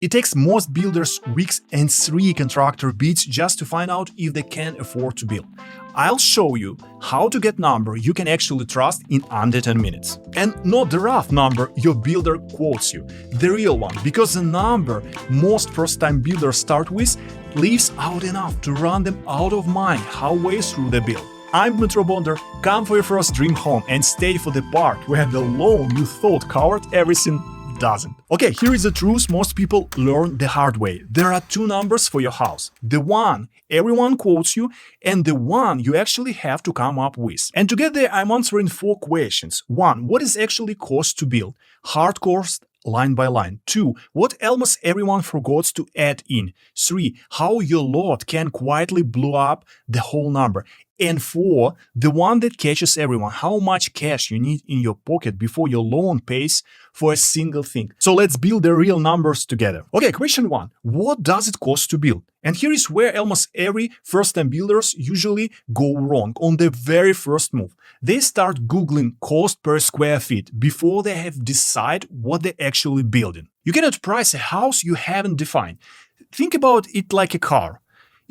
It takes most builders weeks and 3 contractor bids just to find out if they can afford to build. I'll show you how to get number you can actually trust in under 10 minutes. And not the rough number your builder quotes you, the real one, because the number most first-time builders start with leaves out enough to run them out of mind halfway through the build. I'm Dmitry Bondar. Come for your first dream home and stay for the part where the loan you thought covered everything doesn't. Okay, here is the truth most people learn the hard way. There are 2 numbers for your house. The one everyone quotes you and the one you actually have to come up with. And to get there, I'm answering 4 questions. 1. What is actually cost to build? Hard cost, line by line. 2. What almost everyone forgets to add in. 3. How your lot can quietly blow up the whole number. And 4, the one that catches everyone, how much cash you need in your pocket before your loan pays for a single thing. So let's build the real numbers together. Okay, question 1. What does it cost to build? And here is where almost every first-time builders usually go wrong on the very first move. They start Googling cost per square feet before they have decided what they're actually building. You cannot price a house you haven't defined. Think about it like a car.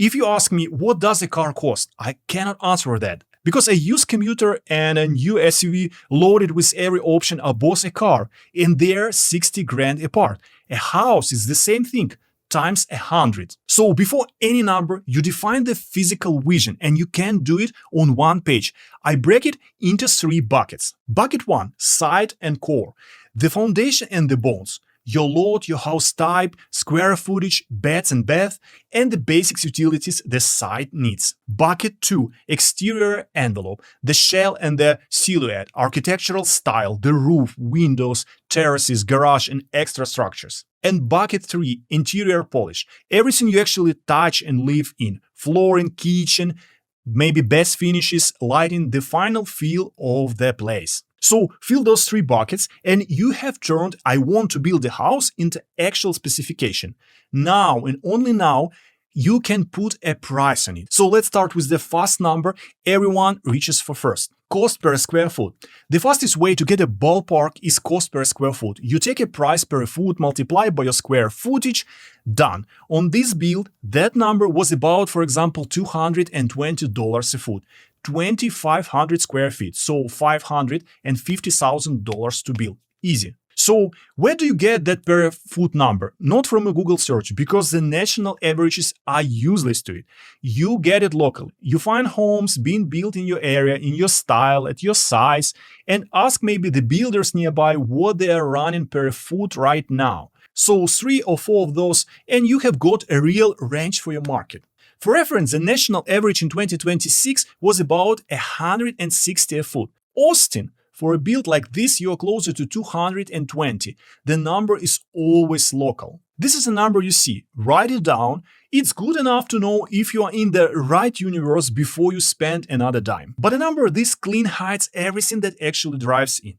If you ask me, what does a car cost? I cannot answer that. Because a used commuter and a new SUV loaded with every option are both a car, and they're 60 grand apart. A house is the same thing, times 100. So before any number, you define the physical vision, and you can do it on one page. I break it into 3 buckets. Bucket 1, side and core. The foundation and the bones. Your lot, your house type, square footage, beds and bath, and the basic utilities the site needs. Bucket 2, exterior envelope, the shell and the silhouette, architectural style, the roof, windows, terraces, garage, and extra structures. And bucket 3, interior polish, everything you actually touch and live in, flooring, kitchen, maybe best finishes, lighting, the final feel of the place. So fill those 3 buckets and you have turned I want to build a house into actual specification. Now and only now you can put a price on it. So let's start with the fast number everyone reaches for first. Cost per square foot. The fastest way to get a ballpark is cost per square foot. You take a price per foot, multiply by your square footage, done. On this build, that number was about, for example, $220 a foot. 2,500 square feet, so $550,000 to build. Easy. So where do you get that per foot number? Not from a Google search, because the national averages are useless to it. You get it locally. You find homes being built in your area, in your style, at your size, and ask maybe the builders nearby what they are running per foot right now. So 3 or 4 of those, and you have got a real range for your market. For reference, the national average in 2026 was about 160 a foot. Austin, for a build like this, you're closer to 220. The number is always local. This is a number you see. Write it down. It's good enough to know if you are in the right universe before you spend another dime. But a number this clean hides everything that actually drives in.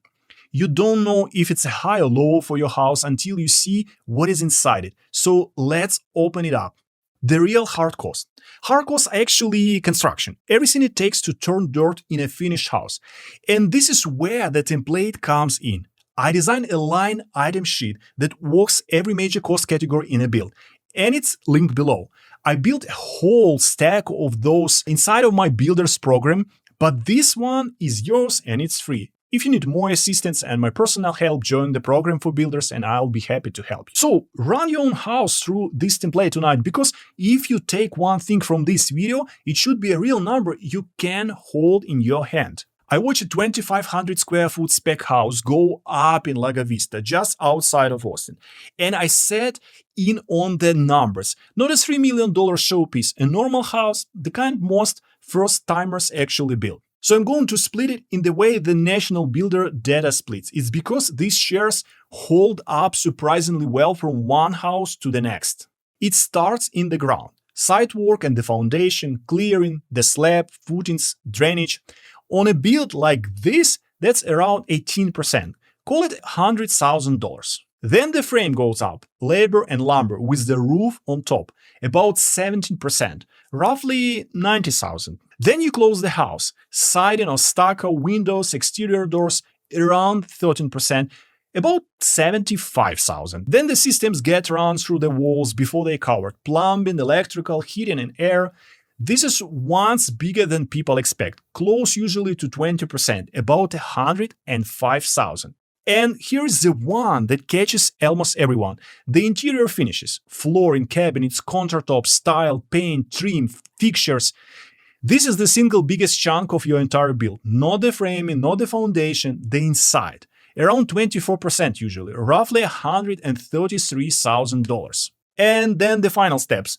You don't know if it's a high or low for your house until you see what is inside it. So let's open it up. The real hard cost. Hard costs are actually construction, everything it takes to turn dirt in a finished house. And this is where the template comes in. I designed a line item sheet that walks every major cost category in a build, and it's linked below. I built a whole stack of those inside of my builders program, but this one is yours and it's free. If you need more assistance and my personal help, join the program for builders and I'll be happy to help you. So run your own house through this template tonight, because if you take one thing from this video, it should be a real number you can hold in your hand. I watched a 2,500 square foot spec house go up in Lago Vista, just outside of Austin. And I sat in on the numbers. Not a $3 million showpiece, a normal house, the kind most first-timers actually build. So I'm going to split it in the way the national builder data splits. It's because these shares hold up surprisingly well from one house to the next. It starts in the ground. Site work and the foundation, clearing, the slab, footings, drainage. On a build like this, that's around 18%. Call it $100,000. Then the frame goes up, labor and lumber with the roof on top, about 17%, roughly $90,000. Then you close the house, siding or stucco, windows, exterior doors, around 13%. About 75,000. Then the systems get run through the walls before they covered. Plumbing, electrical, heating and air. This is once bigger than people expect, close usually to 20%, about 105,000. And here is the one that catches almost everyone. The interior finishes, flooring, cabinets, countertops, tile, paint, trim, fixtures. This is the single biggest chunk of your entire build. Not the framing, not the foundation, the inside. Around 24% usually, roughly $133,000. And then the final steps.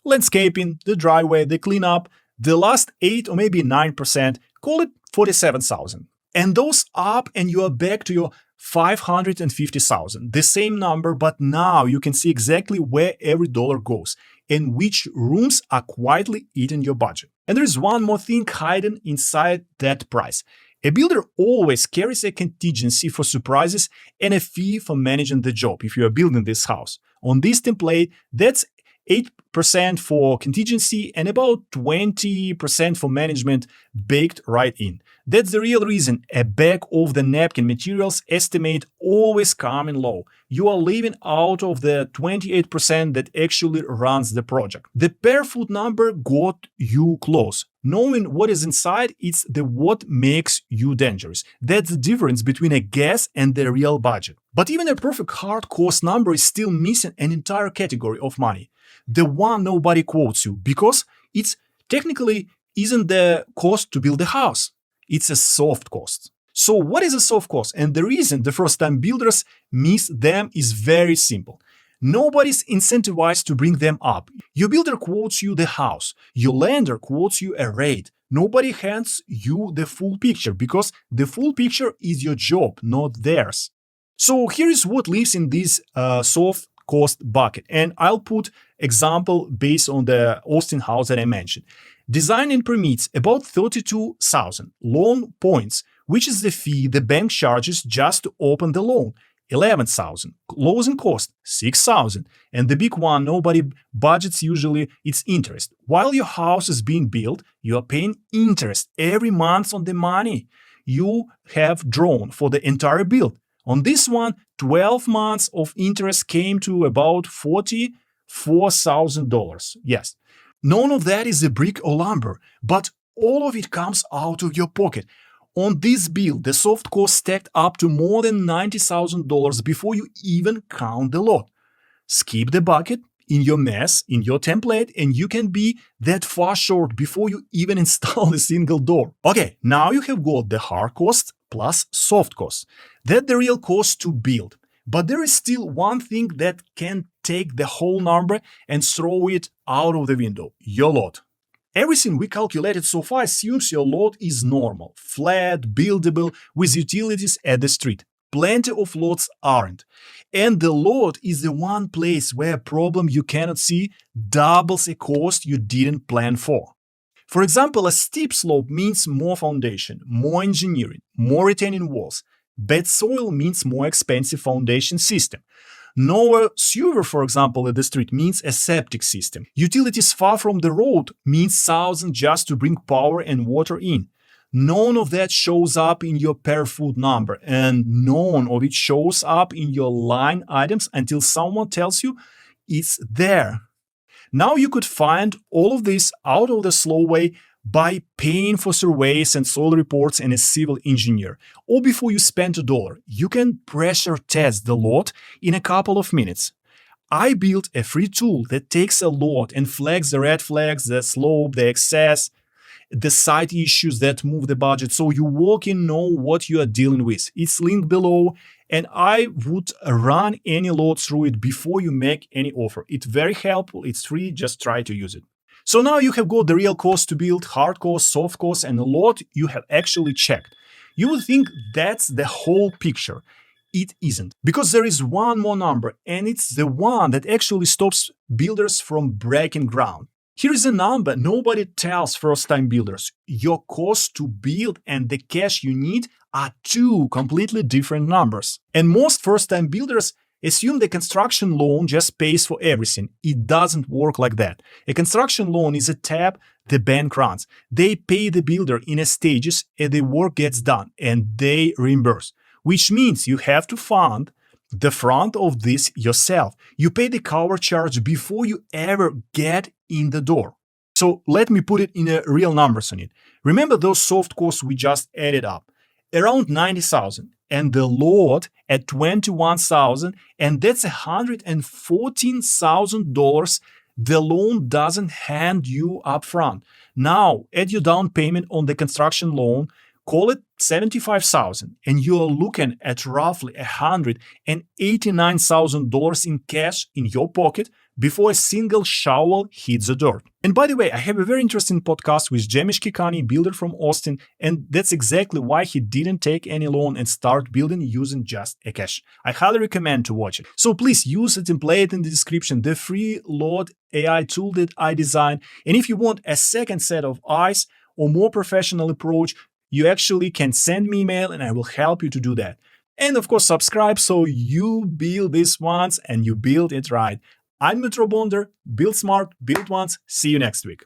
Landscaping, the driveway, the cleanup, the last 8 or maybe 9%, call it 47,000. And those up and you are back to your 550,000. The same number, but now you can see exactly where every dollar goes and which rooms are quietly eating your budget. And there is one more thing hidden inside that price. A builder always carries a contingency for surprises and a fee for managing the job if you are building this house. On this template, that's 8% for contingency and about 20% for management baked right in. That's the real reason a bag of the napkin materials estimate always come in low. You are leaving out of the 28% that actually runs the project. The per foot number got you close. Knowing what is inside, it's the what makes you dangerous. That's the difference between a guess and the real budget. But even a perfect hard cost number is still missing an entire category of money. The one nobody quotes you because it's technically isn't the cost to build a house. It's a soft cost. So what is a soft cost? And the reason the first-time builders miss them is very simple. Nobody's incentivized to bring them up. Your builder quotes you the house. Your lender quotes you a rate. Nobody hands you the full picture because the full picture is your job, not theirs. So here is what lives in this soft cost bucket. And I'll put example based on the Austin house that I mentioned. Design and permits about 32,000. Loan points, which is the fee the bank charges just to open the loan, 11,000. Closing cost, 6,000. And the big one nobody budgets usually, it's interest. While your house is being built, you are paying interest every month on the money you have drawn for the entire build. On this one, 12 months of interest came to about $44,000. Yes. None of that is a brick or lumber, but all of it comes out of your pocket. On this build, the soft cost stacked up to more than $90,000 before you even count the lot. Skip the bucket in your mess, in your template, and you can be that far short before you even install a single door. Okay, now you have got the hard cost plus soft cost. That's the real cost to build. But there is still one thing that can take the whole number and throw it out of the window, your lot. Everything we calculated so far assumes your lot is normal, flat, buildable, with utilities at the street. Plenty of lots aren't. And the lot is the one place where a problem you cannot see doubles a cost you didn't plan for. For example, a steep slope means more foundation, more engineering, more retaining walls. Bad soil means more expensive foundation system. No sewer, for example, at the street means a septic system. Utilities far from the road means thousands just to bring power and water in. None of that shows up in your per foot number, and none of it shows up in your line items until someone tells you it's there. Now you could find all of this out of the slow way by paying for surveys and soil reports and a civil engineer. Or before you spend $1, you can pressure test the lot in a couple of minutes. I built a free tool that takes a lot and flags the red flags, the slope, the excess, the site issues that move the budget, so you walk in know what you are dealing with. It's linked below, and I would run any lot through it before you make any offer. It's very helpful, it's free, just try to use it. So now you have got the real cost to build, hard cost, soft cost, and a lot you have actually checked. You would think that's the whole picture. It isn't, because there is one more number, and it's the one that actually stops builders from breaking ground. Here is a number nobody tells first-time builders. Your cost to build and the cash you need are two completely different numbers. And most first-time builders assume the construction loan just pays for everything. It doesn't work like that. A construction loan is a tab the bank runs. They pay the builder in stages as the work gets done, and they reimburse. which means you have to fund the front of this yourself. You pay the cover charge before you ever get in the door. So let me put it in real numbers on it. Remember those soft costs we just added up? Around 90,000 and the lot at 21,000, and that's $114,000 the loan doesn't hand you up front. Now, add your down payment on the construction loan, call it 75,000, and you are looking at roughly $189,000 in cash in your pocket before a single shovel hits the dirt. And by the way, I have a very interesting podcast with Jamish Kikani, builder from Austin, and that's exactly why he didn't take any loan and start building using just a cash. I highly recommend to watch it. So please use the template in the description, the free Lot AI tool that I designed. And if you want a second set of eyes or more professional approach, you actually can send me email and I will help you to do that. And of course, subscribe so you build this once and you build it right. I'm Dmitry Bondar. Build smart, build once. See you next week.